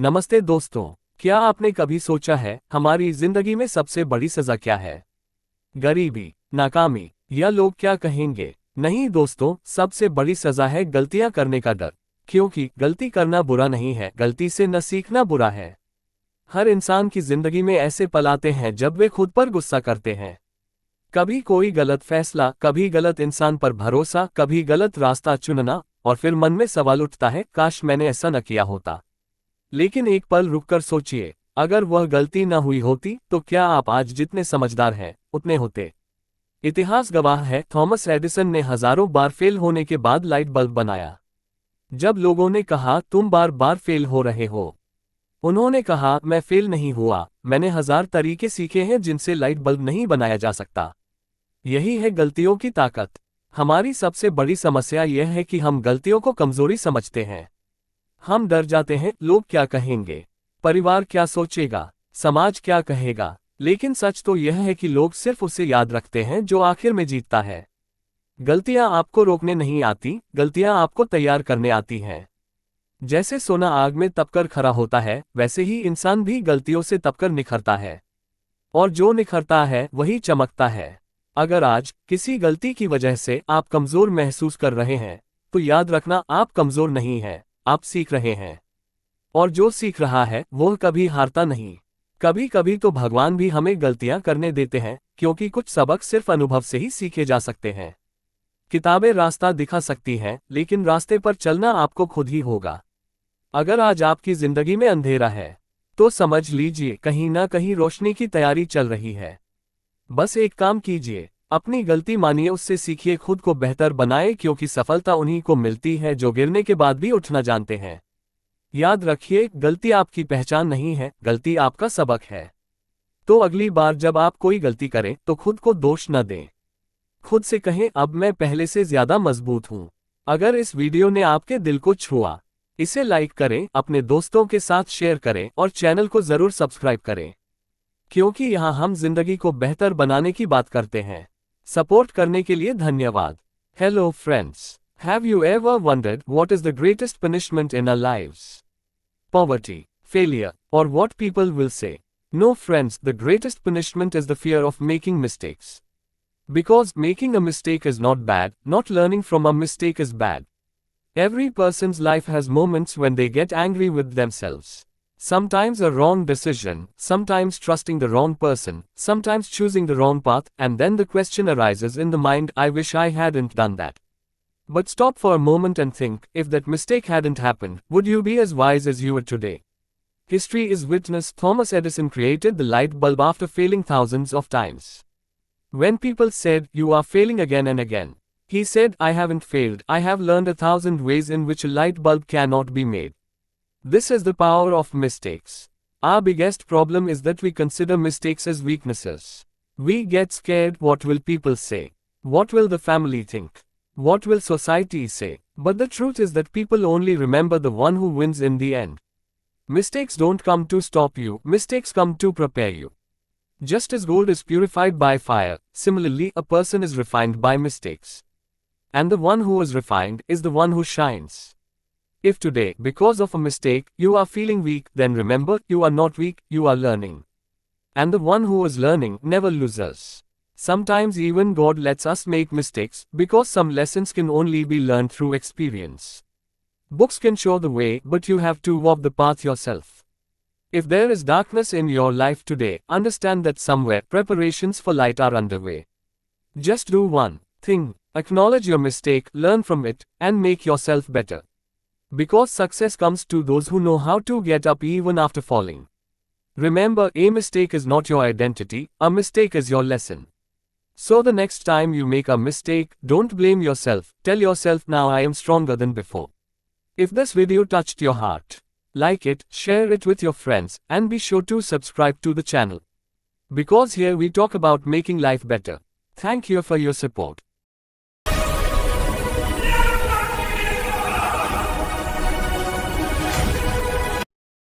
नमस्ते दोस्तों, क्या आपने कभी सोचा है हमारी जिंदगी में सबसे बड़ी सजा क्या है? गरीबी, नाकामी या लोग क्या कहेंगे? नहीं दोस्तों, सबसे बड़ी सजा है गलतियां करने का डर। क्योंकि गलती करना बुरा नहीं है, गलती से न सीखना बुरा है। हर इंसान की जिंदगी में ऐसे पल आते हैं जब वे खुद पर गुस्सा करते हैं। कभी कोई गलत फैसला, कभी गलत इंसान पर भरोसा, कभी गलत रास्ता चुनना, और फिर मन में सवाल उठता है, काश मैंने ऐसा न किया होता। लेकिन एक पल रुककर सोचिए, अगर वह गलती न हुई होती तो क्या आप आज जितने समझदार हैं उतने होते? इतिहास गवाह है, थॉमस एडिसन ने हजारों बार फेल होने के बाद लाइट बल्ब बनाया। जब लोगों ने कहा तुम बार बार फेल हो रहे हो, उन्होंने कहा मैं फेल नहीं हुआ, मैंने 1000 तरीके सीखे हैं जिनसे लाइट बल्ब नहीं बनाया जा सकता। यही है गलतियों की ताकत। हमारी सबसे बड़ी समस्या यह है कि हम गलतियों को कमजोरी समझते हैं। हम डर जाते हैं, लोग क्या कहेंगे, परिवार क्या सोचेगा, समाज क्या कहेगा। लेकिन सच तो यह है कि लोग सिर्फ उसे याद रखते हैं जो आखिर में जीतता है। गलतियां आपको रोकने नहीं आती, गलतियां आपको तैयार करने आती हैं। जैसे सोना आग में तपकर खरा होता है, वैसे ही इंसान भी गलतियों से तपकर निखरता है। और जो निखरता है वही चमकता है। अगर आज किसी गलती की वजह से आप कमजोर महसूस कर रहे हैं, तो याद रखना, आप कमजोर नहीं हैं, आप सीख रहे हैं। और जो सीख रहा है वह कभी हारता नहीं। कभी कभी तो भगवान भी हमें गलतियां करने देते हैं, क्योंकि कुछ सबक सिर्फ अनुभव से ही सीखे जा सकते हैं। किताबें रास्ता दिखा सकती हैं, लेकिन रास्ते पर चलना आपको खुद ही होगा। अगर आज आपकी जिंदगी में अंधेरा है, तो समझ लीजिए कहीं ना कहीं रोशनी की तैयारी चल रही है। बस एक काम कीजिए, अपनी गलती मानिए, उससे सीखिए, खुद को बेहतर बनाए, क्योंकि सफलता उन्हीं को मिलती है जो गिरने के बाद भी उठना जानते हैं। याद रखिए, गलती आपकी पहचान नहीं है, गलती आपका सबक है। तो अगली बार जब आप कोई गलती करें तो खुद को दोष न दें। खुद से कहें, अब मैं पहले से ज्यादा मजबूत हूं। अगर इस वीडियो ने आपके दिल को छुआ, इसे लाइक करें, अपने दोस्तों के साथ शेयर करें और चैनल को जरूर सब्सक्राइब करें, क्योंकि यहाँ हम जिंदगी को बेहतर बनाने की बात करते हैं। सपोर्ट करने के लिए धन्यवाद। Hello friends, have you ever wondered what is the greatest punishment in our lives? Poverty, failure, or what people will say? No friends, the greatest punishment is the fear of making mistakes. Because making a mistake is not bad, not learning from a mistake is bad. Every person's life has moments when they get angry with themselves. Sometimes a wrong decision, sometimes trusting the wrong person, sometimes choosing the wrong path, and then the question arises in the mind, I wish I hadn't done that. But stop for a moment and think, if that mistake hadn't happened, would you be as wise as you are today? History is witness. Thomas Edison created the light bulb after failing thousands of times. When people said, you are failing again and again, he said, I haven't failed, I have learned 1,000 ways in which a light bulb cannot be made. This is the power of mistakes. Our biggest problem is that we consider mistakes as weaknesses. We get scared, what will people say? What will the family think? What will society say? But the truth is that people only remember the one who wins in the end. Mistakes don't come to stop you, mistakes come to prepare you. Just as gold is purified by fire, similarly a person is refined by mistakes. And the one who is refined is the one who shines. If today, because of a mistake, you are feeling weak, then remember, you are not weak, you are learning. And the one who is learning never loses. Sometimes even God lets us make mistakes, because some lessons can only be learned through experience. Books can show the way, but you have to walk the path yourself. If there is darkness in your life today, understand that somewhere preparations for light are underway. Just do one thing, acknowledge your mistake, learn from it, and make yourself better. Because success comes to those who know how to get up even after falling. Remember, a mistake is not your identity, a mistake is your lesson. So the next time you make a mistake, don't blame yourself, tell yourself, now I am stronger than before. If this video touched your heart, like it, share it with your friends, and be sure to subscribe to the channel. Because here we talk about making life better. Thank you for your support.